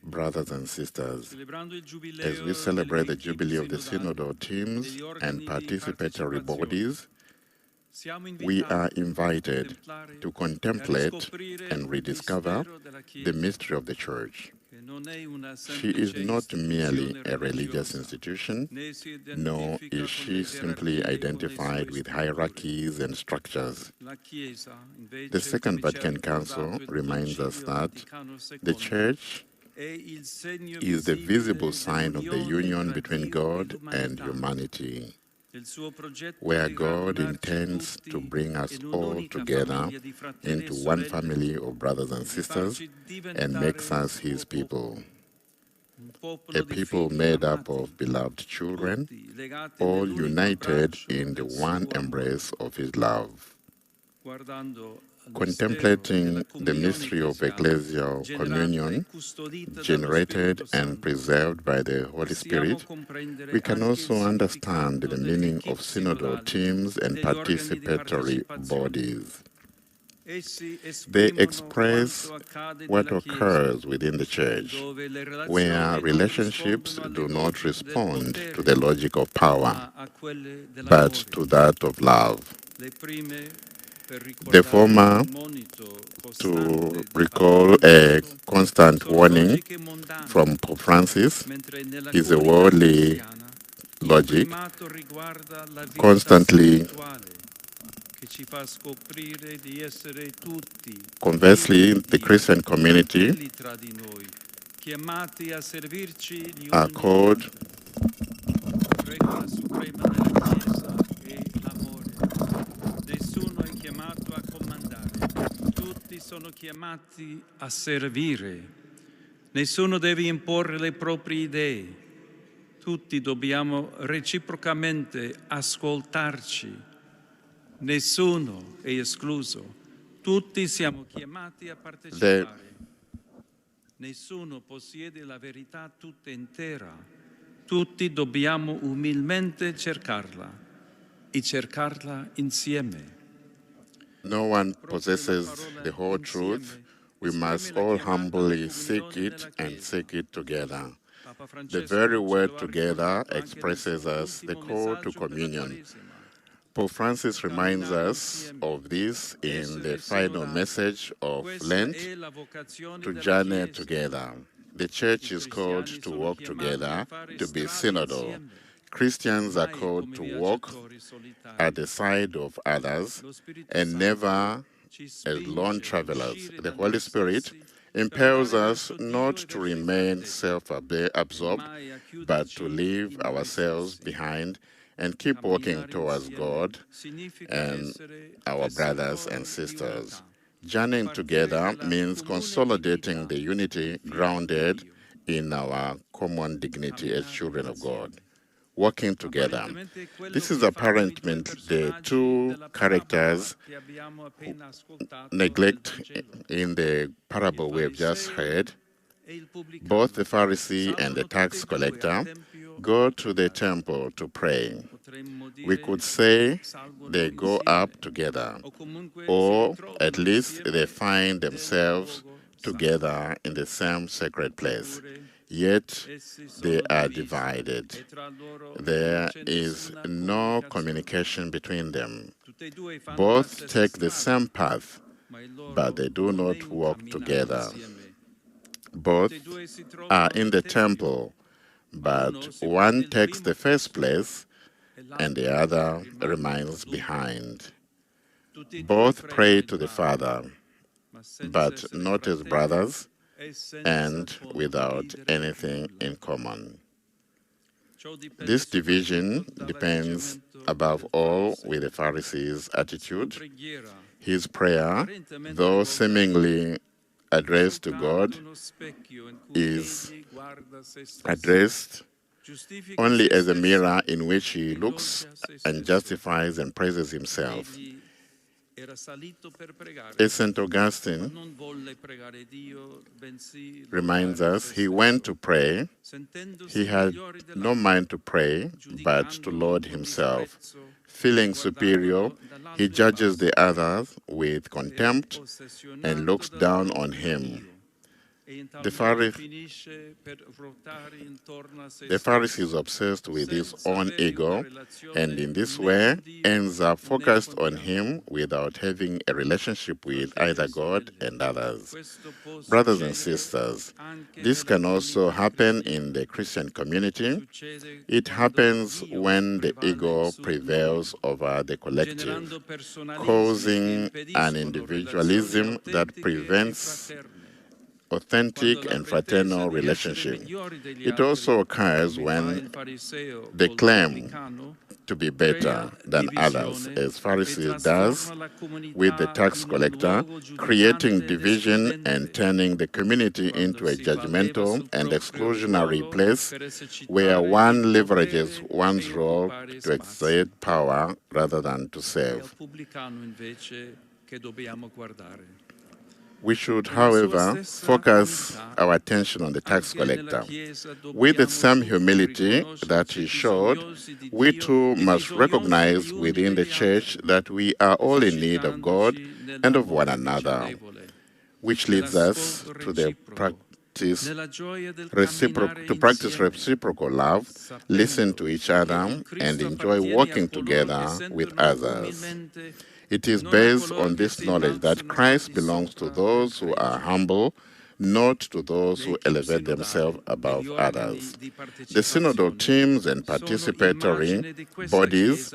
Brothers and sisters, as we celebrate the Jubilee of the Synodal teams and participatory bodies, we are invited to contemplate and rediscover the mystery of the Church. She is not merely a religious institution, nor is she simply identified with hierarchies and structures. The Second Vatican Council reminds us that the Church is the visible sign of the union between God and humanity, where God intends to bring us all together into one family of brothers and sisters and makes us His people. A people made up of beloved children, all united in the one embrace of His love. Contemplating the mystery of ecclesial communion, generated and preserved by the Holy Spirit, we can also understand the meaning of synodal teams and participatory bodies. They express what occurs within the Church, where relationships do not respond to the logic of power, but to that of love. The former, to recall a constant warning from Pope Francis, is a worldly logic, constantly. Conversely, the Christian community are called sono chiamati a servire. Nessuno deve imporre le proprie idee. Tutti dobbiamo reciprocamente ascoltarci. Nessuno è escluso. Tutti siamo chiamati a partecipare. Nessuno possiede la verità tutta intera. Tutti dobbiamo umilmente cercarla e cercarla insieme. No one possesses the whole truth. We must all humbly seek it and seek it together. The very word together expresses us the call to communion. Pope Francis reminds us of this in the final message of Lent, to journey together. The Church is called to walk together, to be synodal. Christians are called to walk at the side of others and never as lone travelers. The Holy Spirit impels us not to remain self-absorbed, but to leave ourselves behind and keep walking towards God and our brothers and sisters. Journeying together means consolidating the unity grounded in our common dignity as children of God. Working together. This is apparently the two characters neglect in the parable we have just heard. Both the Pharisee and the tax collector go to the temple to pray. We could say they go up together, or at least they find themselves together in the same sacred place. Yet they are divided. There is no communication between them. Both take the same path, but they do not walk together. Both are in the temple, but one takes the first place and the other remains behind. Both pray to the Father, but not as brothers and without anything in common. This division depends above all with the Pharisee's attitude. His prayer, though seemingly addressed to God, is addressed only as a mirror in which he looks and justifies and praises himself. As St. Augustine reminds us, he went to pray. He had no mind to pray, but to Lord himself. Feeling superior, he judges the others with contempt and looks down on him. The Pharisee is obsessed with his own ego, and in this way ends up focused on him without having a relationship with either God and others. Brothers and sisters, this can also happen in the Christian community. It happens when the ego prevails over the collective, causing an individualism that prevents authentic and fraternal relationship. It also occurs when they claim to be better than others, as Pharisees does with the tax collector, creating division and turning the community into a judgmental and exclusionary place where one leverages one's role to exert power rather than to serve. We should, however, focus our attention on the tax collector. With the same humility that he showed, we too must recognize within the church that we are all in need of God and of one another, which leads us to practice reciprocal love, listen to each other, and enjoy working together with others. It is based on this knowledge that Christ belongs to those who are humble, not to those who elevate themselves above others. The synodal teams and participatory bodies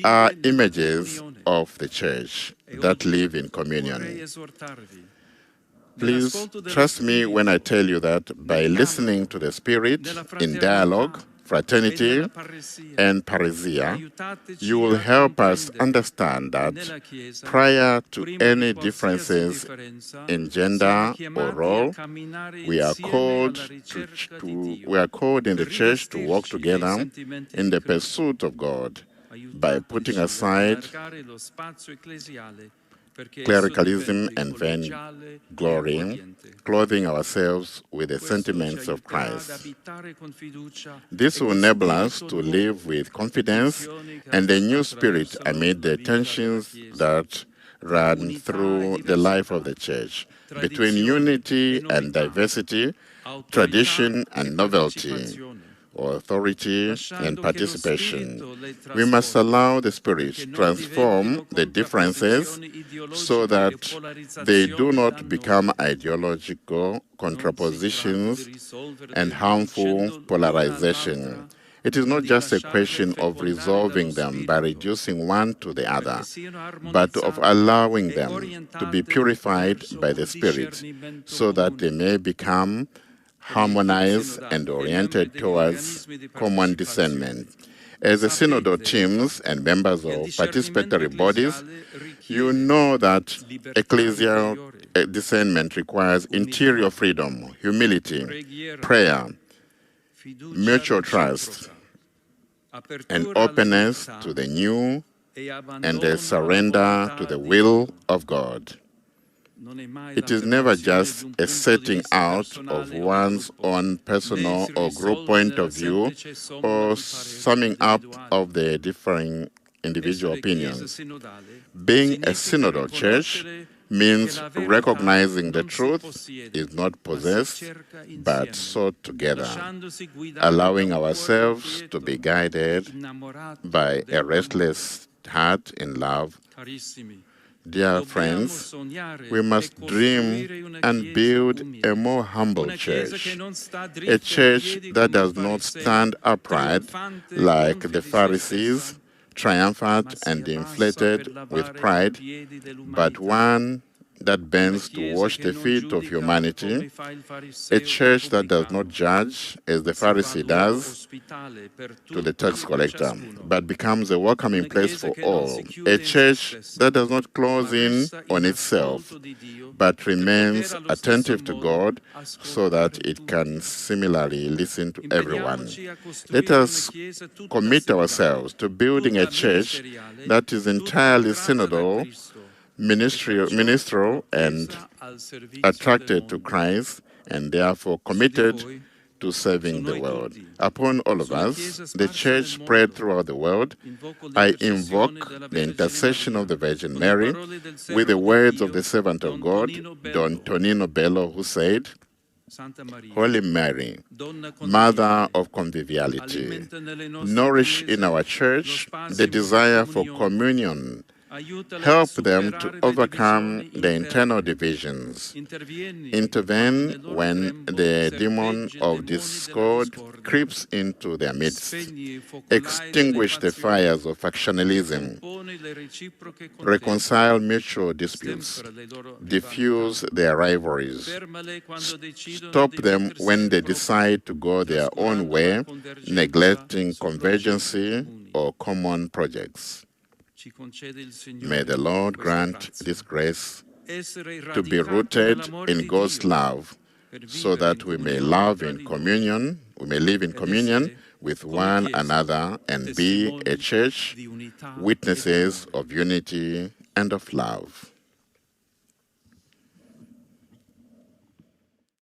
are images of the church that live in communion. Please trust me when I tell you that by listening to the Spirit in dialogue, fraternity, and parousia, you will help us understand that prior to any differences in gender or role, we are called in the church to work together in the pursuit of God by putting aside clericalism and vainglory, clothing ourselves with the sentiments of Christ. This will enable us to live with confidence and a new spirit amid the tensions that run through the life of the church between unity and diversity, tradition and novelty, or authority and participation. We must allow the Spirit to transform the differences so that they do not become ideological contrapositions and harmful polarization. It is not just a question of resolving them by reducing one to the other, but of allowing them to be purified by the Spirit so that they may become harmonized and oriented towards common discernment. As the synodal teams and members of participatory bodies, you know that ecclesial discernment requires interior freedom, humility, prayer, mutual trust, and openness to the new and a surrender to the will of God. It is never just a setting out of one's own personal or group point of view or summing up of the differing individual opinions. Being a synodal church means recognizing the truth is not possessed but sought together, allowing ourselves to be guided by a restless heart in love. Dear friends, we must dream and build a more humble church, a church that does not stand upright like the Pharisees, triumphant and inflated with pride, but one that bends to wash the feet of humanity, a church that does not judge as the Pharisee does to the tax collector, but becomes a welcoming place for all, a church that does not close in on itself, but remains attentive to God so that it can similarly listen to everyone. Let us commit ourselves to building a church that is entirely synodal, ministerial, and attracted to Christ, and therefore committed to serving the world. Upon all of us, the church spread throughout the world, I invoke the intercession of the Virgin Mary with the words of the servant of God, Don Tonino Bello, who said, Holy Mary, Mother of Conviviality, nourish in our church the desire for communion. Help them to overcome the internal divisions. Intervene when the demon of discord creeps into their midst. Extinguish the fires of factionalism. Reconcile mutual disputes. Diffuse their rivalries. Stop them when they decide to go their own way, neglecting convergency or common projects. May the Lord grant this grace to be rooted in God's love, so that we may live in communion with one another and be a church, witnesses of unity and of love.